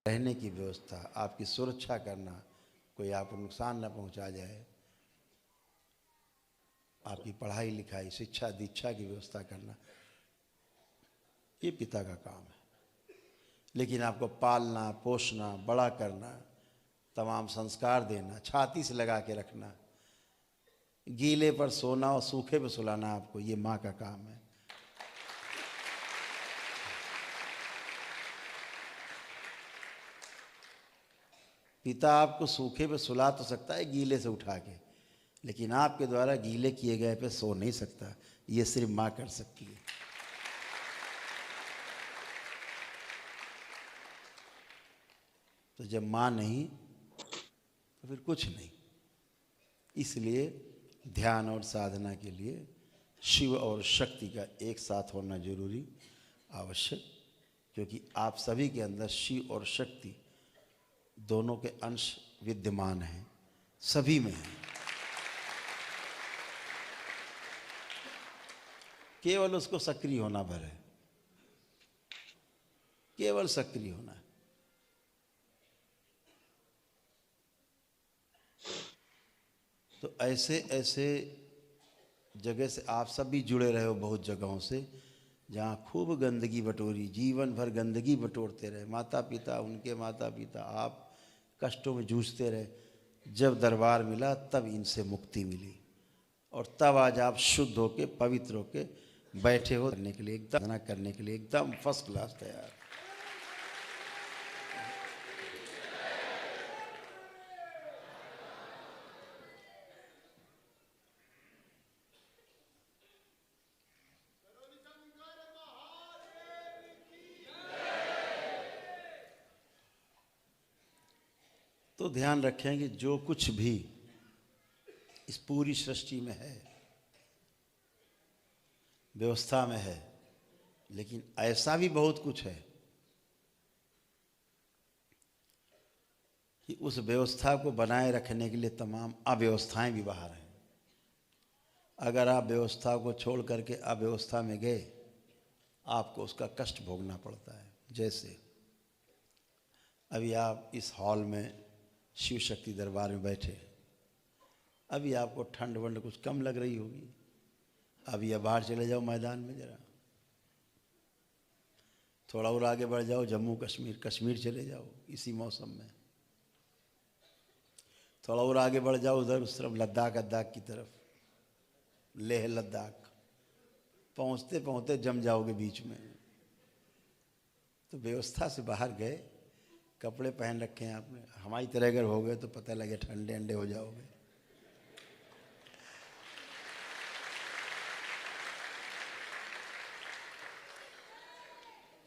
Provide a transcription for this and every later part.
रहने की व्यवस्था, आपकी सुरक्षा करना, कोई आपको नुकसान न पहुंचा जाए, आपकी पढ़ाई लिखाई शिक्षा दीक्षा की व्यवस्था करना, ये पिता का काम है। लेकिन आपको पालना पोषना बड़ा करना, तमाम संस्कार देना, छाती से लगा के रखना, गीले पर सोना और सूखे पर सुलाना, आपको ये माँ का काम है। पिता आपको सूखे पे सुला तो सकता है गीले से उठा के, लेकिन आपके द्वारा गीले किए गए पे सो नहीं सकता। ये सिर्फ माँ कर सकती है। तो जब माँ नहीं तो फिर कुछ नहीं। इसलिए ध्यान और साधना के लिए शिव और शक्ति का एक साथ होना जरूरी आवश्यक, क्योंकि आप सभी के अंदर शिव और शक्ति दोनों के अंश विद्यमान हैं, सभी में हैं। केवल उसको सक्रिय होना भर है, केवल सक्रिय होना है। तो ऐसे ऐसे जगह से आप सब भी जुड़े रहे हो, बहुत जगहों से जहाँ खूब गंदगी बटोरी, जीवन भर गंदगी बटोरते रहे, माता पिता, उनके माता पिता, आप कष्टों में जूझते रहे। जब दरबार मिला तब इनसे मुक्ति मिली, और तब आज आप शुद्ध होके पवित्र होके बैठे हो करने के लिए, एकदम करने के लिए एकदम फर्स्ट क्लास तैयार। तो ध्यान रखें कि जो कुछ भी इस पूरी सृष्टि में है, व्यवस्था में है, लेकिन ऐसा भी बहुत कुछ है कि उस व्यवस्था को बनाए रखने के लिए तमाम अव्यवस्थाएं भी बाहर हैं। अगर आप व्यवस्था को छोड़ करके अव्यवस्था में गए, आपको उसका कष्ट भोगना पड़ता है। जैसे अभी आप इस हॉल में शिव शक्ति दरबार में बैठे, अभी आपको ठंड वंड कुछ कम लग रही होगी, अभी अब बाहर चले जाओ मैदान में, जरा थोड़ा और आगे बढ़ जाओ, जम्मू कश्मीर, कश्मीर चले जाओ इसी मौसम में, थोड़ा और आगे बढ़ जाओ उधर उस तरफ लद्दाख अद्दाख की तरफ, लेह लद्दाख, पहुँचते पहुँचते जम जाओगे बीच में। तो व्यवस्था से बाहर गए, कपड़े पहन रखे हैं आपने, हमारी तरह अगर हो गए तो पता लगे ठंडे अंडे हो जाओगे।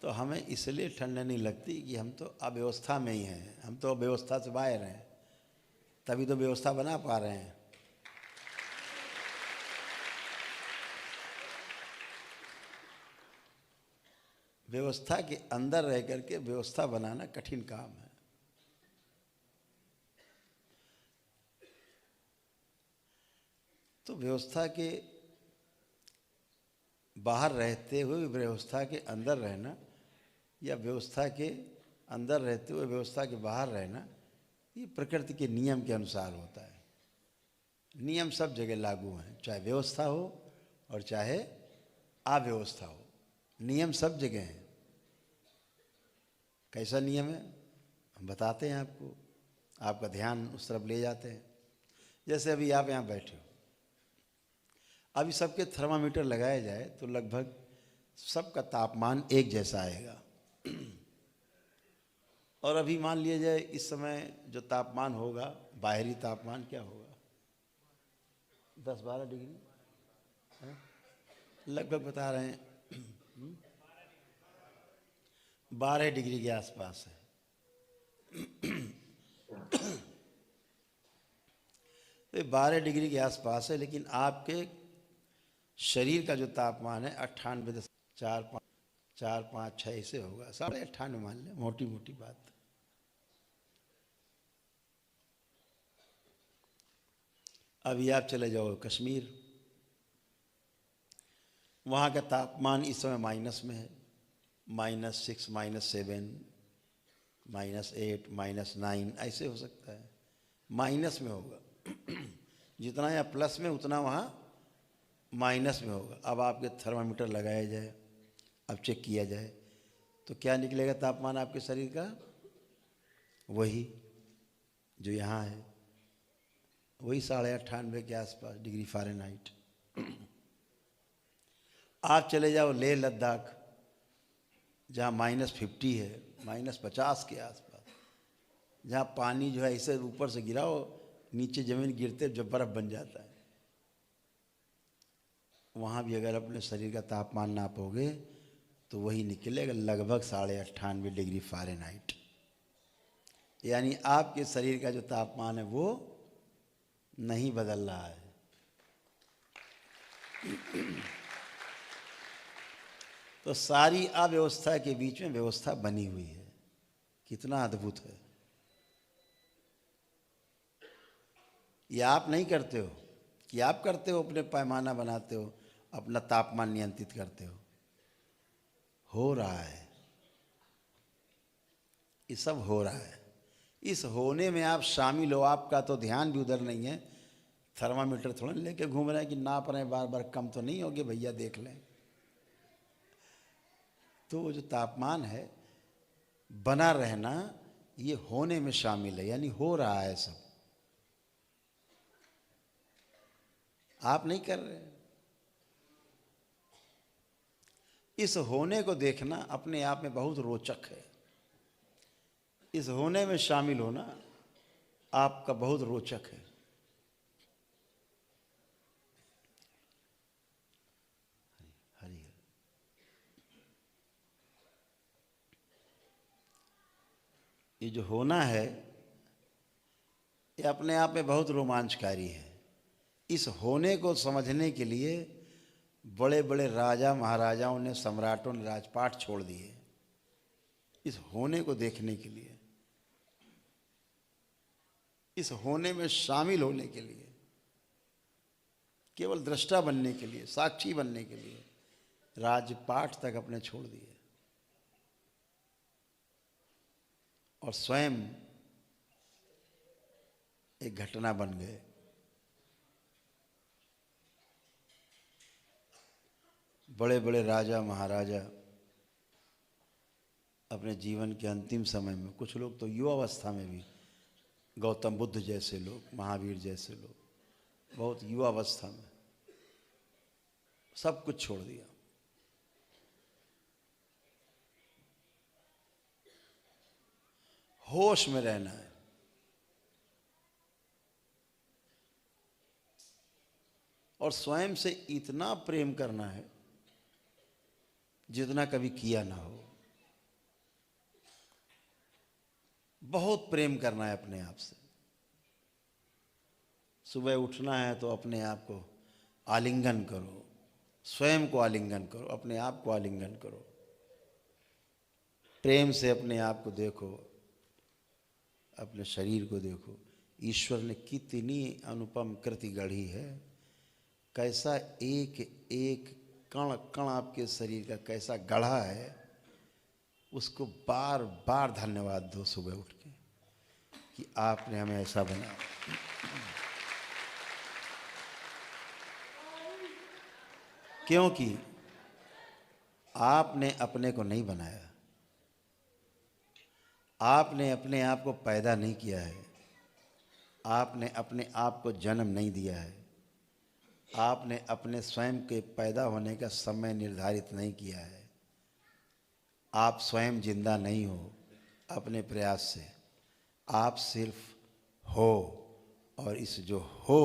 तो हमें इसलिए ठंड नहीं लगती कि हम तो अव्यवस्था में ही हैं, हम तो अव्यवस्था से बाहर हैं, तभी तो व्यवस्था बना पा रहे हैं। व्यवस्था के अंदर रह करके व्यवस्था बनाना कठिन काम है। तो व्यवस्था के बाहर रहते हुए व्यवस्था के अंदर रहना, या व्यवस्था के अंदर रहते हुए व्यवस्था के बाहर रहना, ये प्रकृति के नियम के अनुसार होता है। नियम सब जगह लागू हैं, चाहे व्यवस्था हो और चाहे अव्यवस्था हो, नियम सब जगह हैं। कैसा नियम है हम बताते हैं आपको, आपका ध्यान उस तरफ ले जाते हैं। जैसे अभी आप यहाँ बैठे हो, अभी सबके थर्मामीटर लगाया जाए तो लगभग सबका तापमान एक जैसा आएगा। और अभी मान लिया जाए इस समय जो तापमान होगा, बाहरी तापमान क्या होगा, 10-12 डिग्री है? लगभग बता रहे हैं 12 डिग्री के आसपास है। तो 12 डिग्री के आसपास है, लेकिन आपके शरीर का जो तापमान है 98.4-5-6 से होगा, 98.5 मान लें, मोटी मोटी बात। अभी आप चले जाओ कश्मीर, वहाँ का तापमान इस समय माइनस में है, -6, -7, -8 -9 ऐसे हो सकता है, माइनस में होगा। जितना यहाँ प्लस में उतना वहाँ माइनस में होगा। अब आपके थर्मामीटर लगाया जाए, अब चेक किया जाए तो क्या निकलेगा तापमान आपके शरीर का? वही जो यहाँ है, वही 98.5 के आसपास डिग्री फ़ारेनहाइट। आप चले जाओ लेह लद्दाख, जहाँ -50 है, -50 के आसपास, जहाँ पानी जो है ऐसे ऊपर से गिराओ, नीचे ज़मीन गिरते जब बर्फ़ बन जाता है। वहाँ भी अगर अपने शरीर का तापमान नापोगे तो वही निकलेगा लगभग 98.5 डिग्री फ़ारेनहाइट। यानी आपके शरीर का जो तापमान है वो नहीं बदल रहा है। तो सारी अव्यवस्था के बीच में व्यवस्था बनी हुई है। कितना अद्भुत है। ये आप नहीं करते हो कि आप करते हो, अपने पैमाना बनाते हो, अपना तापमान नियंत्रित करते हो रहा है। ये सब हो रहा है। इस होने में आप शामिल हो, आपका तो ध्यान भी उधर नहीं है। थर्मामीटर थोड़ा लेके घूम रहे हैं कि नाप रहे हैं बार बार, कम तो नहीं होगे भैया देख लें। तो वो जो तापमान है बना रहना, ये होने में शामिल है, यानी हो रहा है सब। आप नहीं कर रहे। इस होने को देखना अपने आप में बहुत रोचक है। इस होने में शामिल होना आपका बहुत रोचक है। हरि हरि। ये जो होना है ये अपने आप में बहुत रोमांचकारी है। इस होने को समझने के लिए बड़े बड़े राजा महाराजाओं ने, सम्राटों ने राजपाट छोड़ दिए इस होने को देखने के लिए, इस होने में शामिल होने के लिए, केवल दृष्टा बनने के लिए, साक्षी बनने के लिए राजपाट तक अपने छोड़ दिए और स्वयं एक घटना बन गए। बड़े बड़े राजा महाराजा अपने जीवन के अंतिम समय में, कुछ लोग तो युवावस्था में भी, गौतम बुद्ध जैसे लोग, महावीर जैसे लोग, बहुत युवावस्था में सब कुछ छोड़ दिया। होश में रहना है। और स्वयं से इतना प्रेम करना है जितना कभी किया ना हो। बहुत प्रेम करना है अपने आप से। सुबह उठना है तो अपने आप को आलिंगन करो, स्वयं को आलिंगन करो, अपने आप को आलिंगन करो, प्रेम से अपने आप को देखो, अपने शरीर को देखो। ईश्वर ने कितनी अनुपम कृति गढ़ी है। कैसा एक एक कण कण आपके शरीर का कैसा गढ़ा है, उसको बार बार धन्यवाद दो सुबह उठ के कि आपने हमें ऐसा बनाया। क्योंकि आपने अपने को नहीं बनाया, आपने अपने आप को पैदा नहीं किया है, आपने अपने आप को जन्म नहीं दिया है, आपने अपने स्वयं के पैदा होने का समय निर्धारित नहीं किया है। आप स्वयं जिंदा नहीं हो अपने प्रयास से, आप सिर्फ हो। और इस जो हो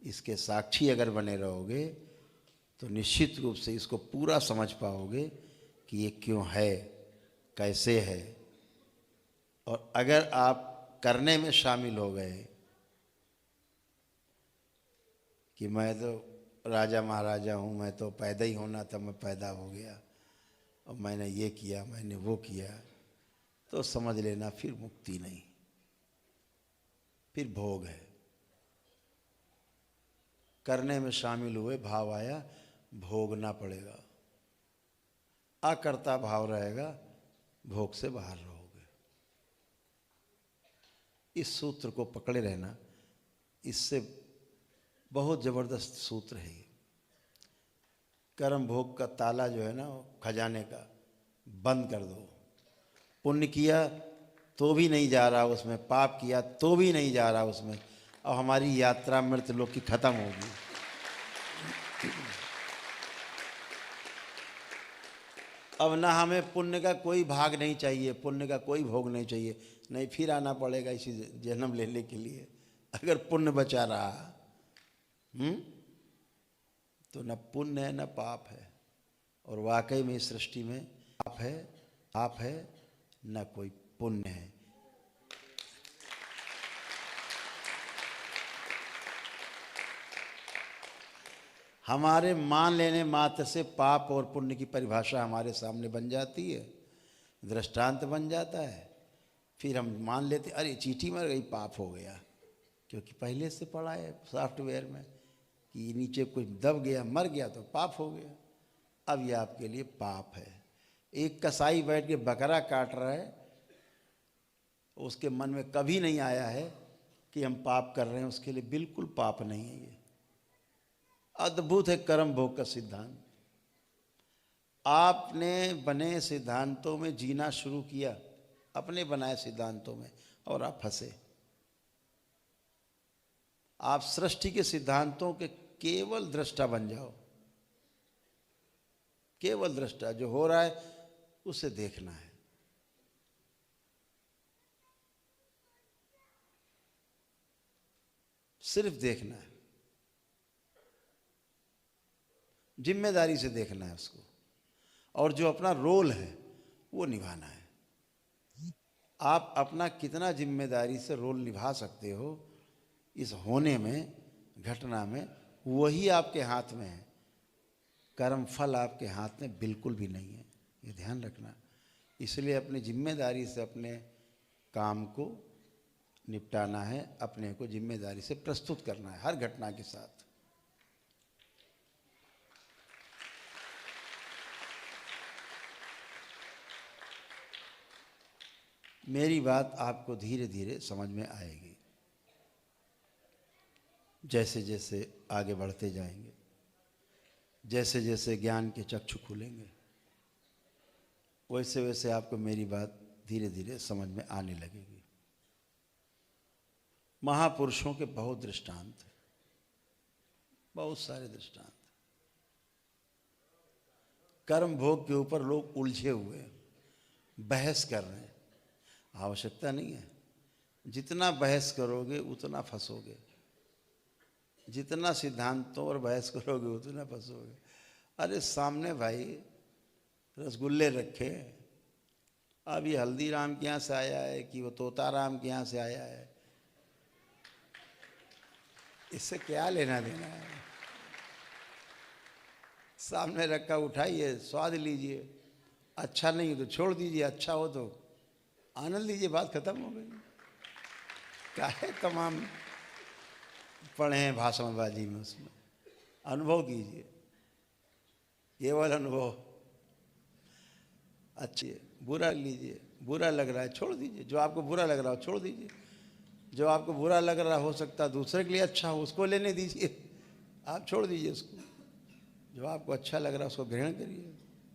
इसके साक्षी अगर बने रहोगे तो निश्चित रूप से इसको पूरा समझ पाओगे कि ये क्यों है, कैसे है। और अगर आप करने में शामिल हो गए कि मैं तो राजा महाराजा हूँ, मैं तो पैदा ही होना था, मैं पैदा हो गया और मैंने ये किया, मैंने वो किया, तो समझ लेना फिर मुक्ति नहीं, फिर भोग है। करने में शामिल हुए, भाव आया, भोगना पड़ेगा। अकर्ता भाव रहेगा, भोग से बाहर रहोगे। इस सूत्र को पकड़े रहना, इससे बहुत ज़बरदस्त सूत्र है ये। कर्म भोग का ताला जो है ना, खजाने का, बंद कर दो। पुण्य किया तो भी नहीं जा रहा उसमें, पाप किया तो भी नहीं जा रहा उसमें, और हमारी यात्रा मृत लोक की खत्म होगी। अब ना हमें पुण्य का कोई भाग नहीं चाहिए, पुण्य का कोई भोग नहीं चाहिए, नहीं फिर आना पड़ेगा इसी जन्म लेने के लिए। अगर पुण्य बचा रहा तो न पुण्य है न पाप है। और वाकई में इस सृष्टि में पाप है न कोई पुण्य है। हमारे मान लेने मात्र से पाप और पुण्य की परिभाषा हमारे सामने बन जाती है, दृष्टांत बन जाता है। फिर हम मान लेते, अरे चींटी मर गई, पाप हो गया, क्योंकि पहले से पढ़ा है सॉफ्टवेयर में कि नीचे कुछ दब गया, मर गया तो पाप हो गया। अब यह आपके लिए पाप है। एक कसाई बैठ के बकरा काट रहा है, उसके मन में कभी नहीं आया है कि हम पाप कर रहे हैं, उसके लिए बिल्कुल पाप नहीं है। ये अद्भुत है कर्म भोग का सिद्धांत। आपने बने सिद्धांतों में जीना शुरू किया, अपने बनाए सिद्धांतों में, और आप फंसे। आप सृष्टि के सिद्धांतों के केवल दृष्टा बन जाओ, केवल दृष्टा। जो हो रहा है उसे देखना है। सिर्फ देखना है, जिम्मेदारी से देखना है उसको, और जो अपना रोल है वो निभाना है। आप अपना कितना जिम्मेदारी से रोल निभा सकते हो इस होने में, घटना में, वही आपके हाथ में है। कर्म फल आपके हाथ में बिल्कुल भी नहीं है, ये ध्यान रखना। इसलिए अपनी जिम्मेदारी से अपने काम को निपटाना है, अपने को जिम्मेदारी से प्रस्तुत करना है हर घटना के साथ। मेरी बात आपको धीरे धीरे समझ में आएगी, जैसे जैसे आगे बढ़ते जाएंगे, जैसे जैसे ज्ञान के चक्षु खुलेंगे, वैसे वैसे आपको मेरी बात धीरे धीरे समझ में आने लगेगी। महापुरुषों के बहुत दृष्टांत हैं, बहुत सारे दृष्टांत। कर्म भोग के ऊपर लोग उलझे हुए हैं, बहस कर रहे हैं। आवश्यकता नहीं है। जितना बहस करोगे उतना फंसोगे, जितना सिद्धांतों और बहस करोगे उतना फंसोगे। अरे सामने भाई रसगुल्ले रखे, अब ये हल्दीराम के यहाँ से आया है कि वो तोताराम के यहाँ से आया है, इससे क्या लेना देना है। सामने रखा, उठाइए, स्वाद लीजिए, अच्छा नहीं हो तो छोड़ दीजिए, अच्छा हो तो आनंद लीजिए, बात खत्म हो गई। क्या है तमाम पढ़े हैं भाषणबाजी में, उसमें अनुभव कीजिए, केवल अनुभव। अच्छी बुरा लीजिए, बुरा लग रहा है छोड़ दीजिए, जो आपको बुरा लग रहा हो छोड़ दीजिए, जो आपको बुरा लग रहा हो सकता है दूसरे के लिए अच्छा हो, उसको लेने दीजिए, आप छोड़ दीजिए उसको। जो आपको अच्छा लग रहा है उसको ग्रहण करिए।